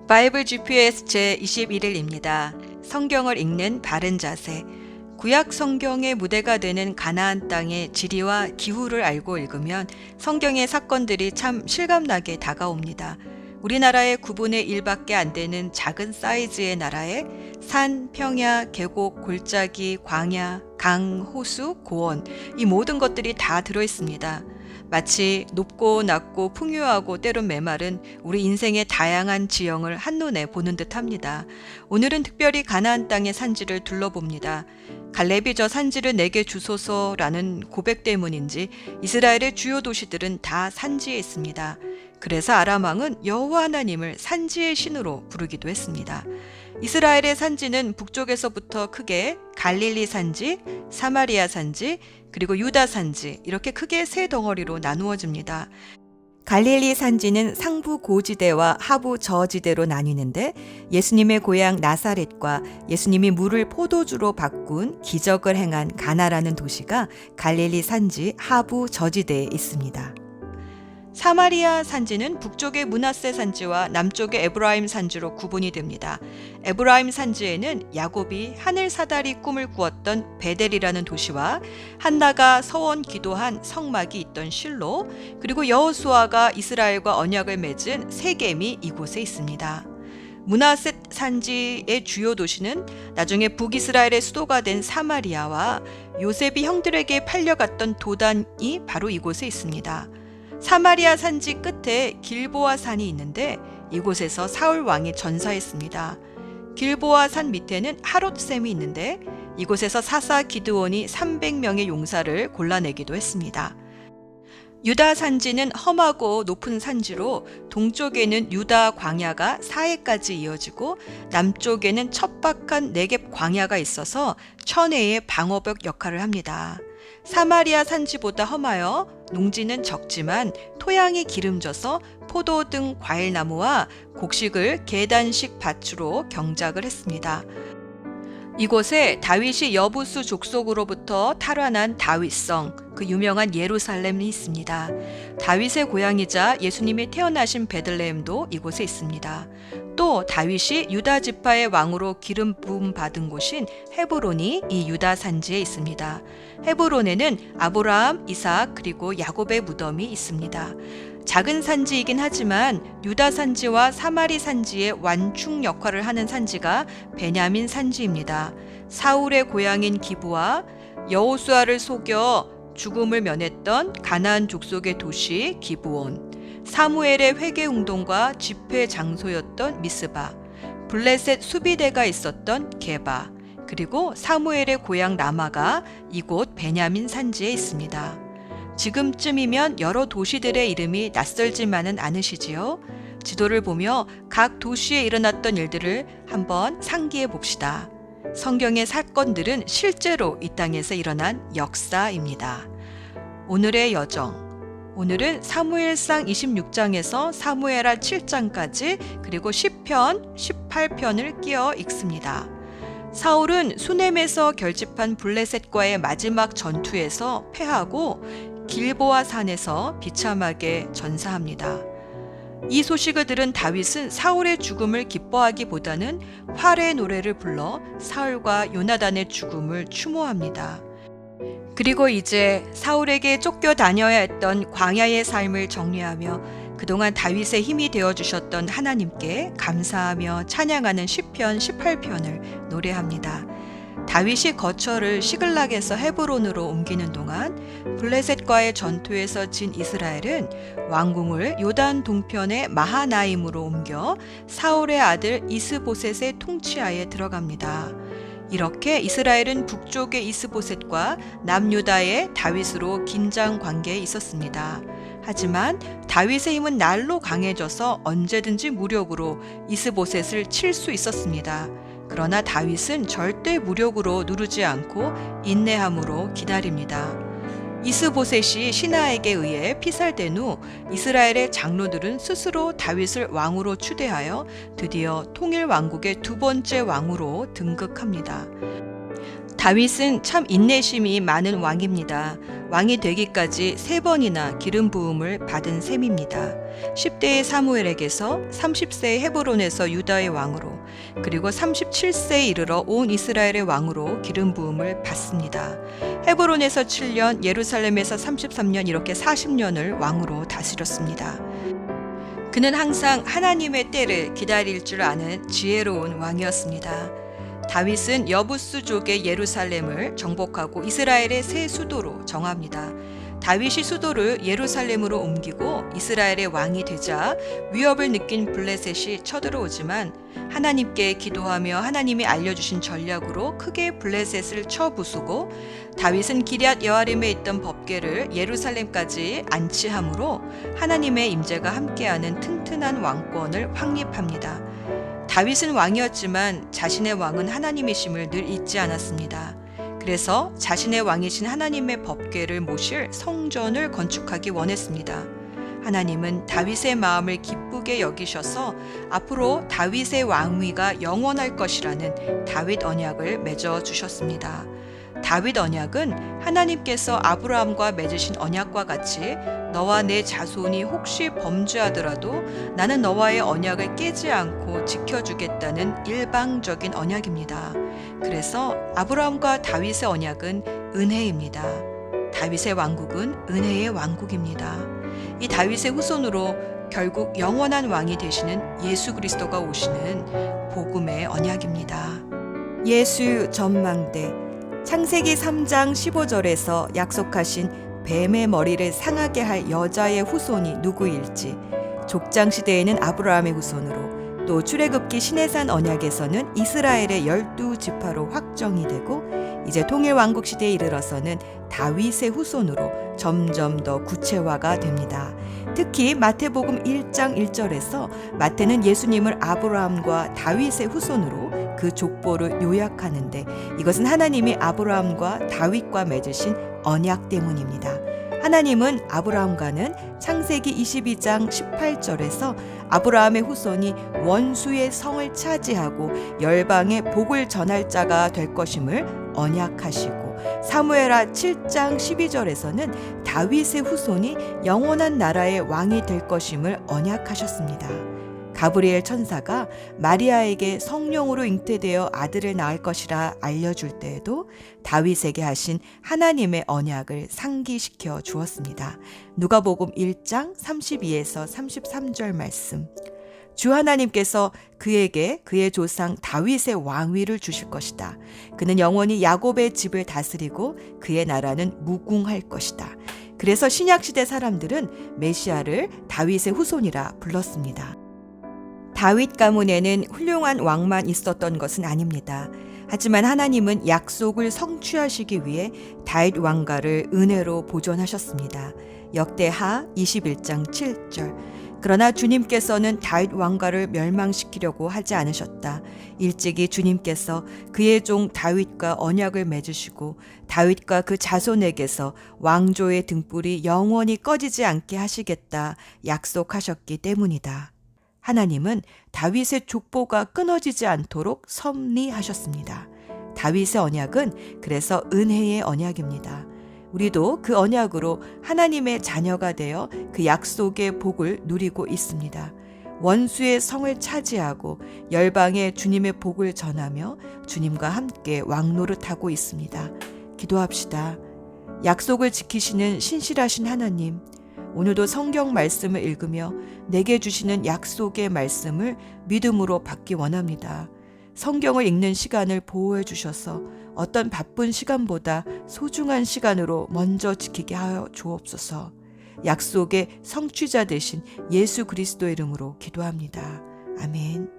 바이블 GPS 제21일입니다. 성경을 읽는 바른 자세. 구약 성경의 무대가 되는 가나안 땅의 지리와 기후를 알고 읽으면 성경의 사건들이 참 실감나게 다가옵니다. 우리나라의 9분의 1밖에 안 되는 작은 사이즈의 나라에 산, 평야, 계곡, 골짜기, 광야, 강, 호수, 고원, 이 모든 것들이 다 들어 있습니다. 마치 높고 낮고 풍요하고 때론 메마른 우리 인생의 다양한 지형을 한눈에 보는 듯 합니다. 오늘은 특별히 가나안 땅의 산지를 둘러봅니다. 갈렙이 저 산지를 내게 주소서라는 고백 때문인지 이스라엘의 주요 도시들은 다 산지에 있습니다. 그래서 아람 왕은 여호와 하나님을 산지의 신으로 부르기도 했습니다. 이스라엘의 산지는 북쪽에서부터 크게 갈릴리 산지, 사마리아 산지, 그리고 유다 산지 이렇게 크게 세 덩어리로 나누어집니다. 갈릴리 산지는 상부 고지대와 하부 저지대로 나뉘는데 예수님의 고향 나사렛과 예수님이 물을 포도주로 바꾼 기적을 행한 가나라는 도시가 갈릴리 산지 하부 저지대에 있습니다. 사마리아 산지는 북쪽의 므낫세 산지와 남쪽의 에브라임 산지로 구분이 됩니다. 에브라임 산지에는 야곱이 하늘 사다리 꿈을 꾸었던 베델이라는 도시와 한나가 서원 기도한 성막이 있던 실로, 그리고 여호수아가 이스라엘과 언약을 맺은 세겜이 이곳에 있습니다. 므낫세 산지의 주요 도시는 나중에 북이스라엘의 수도가 된 사마리아와 요셉이 형들에게 팔려갔던 도단이 바로 이곳에 있습니다. 사마리아 산지 끝에 길보아 산이 있는데 이곳에서 사울 왕이 전사했습니다. 길보아 산 밑에는 하롯샘이 있는데 이곳에서 사사 기드온이 300명의 용사를 골라내기도 했습니다. 유다 산지는 험하고 높은 산지로 동쪽에는 유다 광야가 사해까지 이어지고 남쪽에는 척박한 네겝 광야가 있어서 천혜의 방어벽 역할을 합니다. 사마리아 산지보다 험하여 농지는 적지만 토양이 기름져서 포도 등 과일나무와 곡식을 계단식 밭으로 경작을 했습니다. 이곳에 다윗이 여부수 족속으로부터 탈환한 다윗성, 그 유명한 예루살렘이 있습니다. 다윗의 고향이자 예수님이 태어나신 베들레헴도 이곳에 있습니다. 또 다윗이 유다 지파의 왕으로 기름 부음 받은 곳인 헤브론이 이 유다 산지에 있습니다. 헤브론에는 아브라함, 이삭 그리고 야곱의 무덤이 있습니다. 작은 산지이긴 하지만 유다 산지와 사마리 산지의 완충 역할을 하는 산지가 베냐민 산지입니다. 사울의 고향인 기브와 여호수아를 속여 죽음을 면했던 가나안 족속의 도시 기브온, 사무엘의 회개 운동과 집회 장소였던 미스바, 블레셋 수비대가 있었던 게바, 그리고 사무엘의 고향 라마가 이곳 베냐민 산지에 있습니다. 지금쯤이면 여러 도시들의 이름이 낯설지만은 않으시지요? 지도를 보며 각 도시에 일어났던 일들을 한번 상기해 봅시다. 성경의 사건들은 실제로 이 땅에서 일어난 역사입니다. 오늘의 여정. 오늘은 사무엘상 26장에서 사무엘하 7장까지 그리고 10편, 18편을 끼어 읽습니다. 사울은 수넴에서 결집한 블레셋과의 마지막 전투에서 패하고 길보아 산에서 비참하게 전사합니다. 이 소식을 들은 다윗은 사울의 죽음을 기뻐하기보다는 활의 노래를 불러 사울과 요나단의 죽음을 추모합니다. 그리고 이제 사울에게 쫓겨 다녀야 했던 광야의 삶을 정리하며 그동안 다윗의 힘이 되어주셨던 하나님께 감사하며 찬양하는 시편 18편을 노래합니다. 다윗이 거처를 시글락에서 헤브론으로 옮기는 동안 블레셋과의 전투에서 진 이스라엘은 왕궁을 요단 동편의 마하나임으로 옮겨 사울의 아들 이스보셋의 통치하에 들어갑니다. 이렇게 이스라엘은 북쪽의 이스보셋과 남유다의 다윗으로 긴장 관계에 있었습니다. 하지만 다윗의 힘은 날로 강해져서 언제든지 무력으로 이스보셋을 칠 수 있었습니다. 그러나 다윗은 절대 무력으로 누르지 않고 인내함으로 기다립니다. 이스보셋이 신하에게 의해 피살된 후 이스라엘의 장로들은 스스로 다윗을 왕으로 추대하여 드디어 통일 왕국의 두 번째 왕으로 등극합니다. 다윗은 참 인내심이 많은 왕입니다. 왕이 되기까지 3번이나 기름 부음을 받은 셈입니다. 10대의 사무엘에게서, 30세의 헤브론에서 유다의 왕으로, 그리고 37세에 이르러 온 이스라엘의 왕으로 기름 부음을 받습니다. 헤브론에서 7년, 예루살렘에서 33년, 이렇게 40년을 왕으로 다스렸습니다. 그는 항상 하나님의 때를 기다릴 줄 아는 지혜로운 왕이었습니다. 다윗은 여부스족의 예루살렘을 정복하고 이스라엘의 새 수도로 정합니다. 다윗이 수도를 예루살렘으로 옮기고 이스라엘의 왕이 되자 위협을 느낀 블레셋이 쳐들어오지만 하나님께 기도하며 하나님이 알려주신 전략으로 크게 블레셋을 쳐부수고 다윗은 기럇 여아림에 있던 법궤를 예루살렘까지 안치함으로 하나님의 임재가 함께하는 튼튼한 왕권을 확립합니다. 다윗은 왕이었지만 자신의 왕은 하나님이심을 늘 잊지 않았습니다. 그래서 자신의 왕이신 하나님의 법궤를 모실 성전을 건축하기 원했습니다. 하나님은 다윗의 마음을 기쁘게 여기셔서 앞으로 다윗의 왕위가 영원할 것이라는 다윗 언약을 맺어 주셨습니다. 다윗 언약은 하나님께서 아브라함과 맺으신 언약과 같이 너와 내 자손이 혹시 범죄하더라도 나는 너와의 언약을 깨지 않고 지켜주겠다는 일방적인 언약입니다. 그래서 아브라함과 다윗의 언약은 은혜입니다. 다윗의 왕국은 은혜의 왕국입니다. 이 다윗의 후손으로 결국 영원한 왕이 되시는 예수 그리스도가 오시는 복음의 언약입니다. 예수 전망대. 창세기 3장 15절에서 약속하신 뱀의 머리를 상하게 할 여자의 후손이 누구일지, 족장시대에는 아브라함의 후손으로, 또 출애굽기 시내산 언약에서는 이스라엘의 12지파로 확정이 되고, 이제 통일왕국 시대에 이르러서는 다윗의 후손으로 점점 더 구체화가 됩니다. 특히 마태복음 1장 1절에서 마태는 예수님을 아브라함과 다윗의 후손으로 그 족보를 요약하는데, 이것은 하나님이 아브라함과 다윗과 맺으신 언약 때문입니다. 하나님은 아브라함과는 창세기 22장 18절에서 아브라함의 후손이 원수의 성을 차지하고 열방에 복을 전할 자가 될 것임을 언약하시고, 사무엘하 7장 12절에서는 다윗의 후손이 영원한 나라의 왕이 될 것임을 언약하셨습니다. 가브리엘 천사가 마리아에게 성령으로 잉태되어 아들을 낳을 것이라 알려줄 때에도 다윗에게 하신 하나님의 언약을 상기시켜 주었습니다. 누가복음 1장 32에서 33절 말씀. 주 하나님께서 그에게 그의 조상 다윗의 왕위를 주실 것이다. 그는 영원히 야곱의 집을 다스리고 그의 나라는 무궁할 것이다. 그래서 신약시대 사람들은 메시아를 다윗의 후손이라 불렀습니다. 다윗 가문에는 훌륭한 왕만 있었던 것은 아닙니다. 하지만 하나님은 약속을 성취하시기 위해 다윗 왕가를 은혜로 보존하셨습니다. 역대하 21장 7절. 그러나 주님께서는 다윗 왕가를 멸망시키려고 하지 않으셨다. 일찍이 주님께서 그의 종 다윗과 언약을 맺으시고 다윗과 그 자손에게서 왕조의 등불이 영원히 꺼지지 않게 하시겠다 약속하셨기 때문이다. 하나님은 다윗의 족보가 끊어지지 않도록 섭리하셨습니다. 다윗의 언약은 그래서 은혜의 언약입니다. 우리도 그 언약으로 하나님의 자녀가 되어 그 약속의 복을 누리고 있습니다. 원수의 성을 차지하고 열방에 주님의 복을 전하며 주님과 함께 왕노릇하고 있습니다. 기도합시다. 약속을 지키시는 신실하신 하나님, 오늘도 성경 말씀을 읽으며 내게 주시는 약속의 말씀을 믿음으로 받기 원합니다. 성경을 읽는 시간을 보호해 주셔서 어떤 바쁜 시간보다 소중한 시간으로 먼저 지키게 하여 주옵소서. 약속의 성취자 되신 예수 그리스도의 이름으로 기도합니다. 아멘.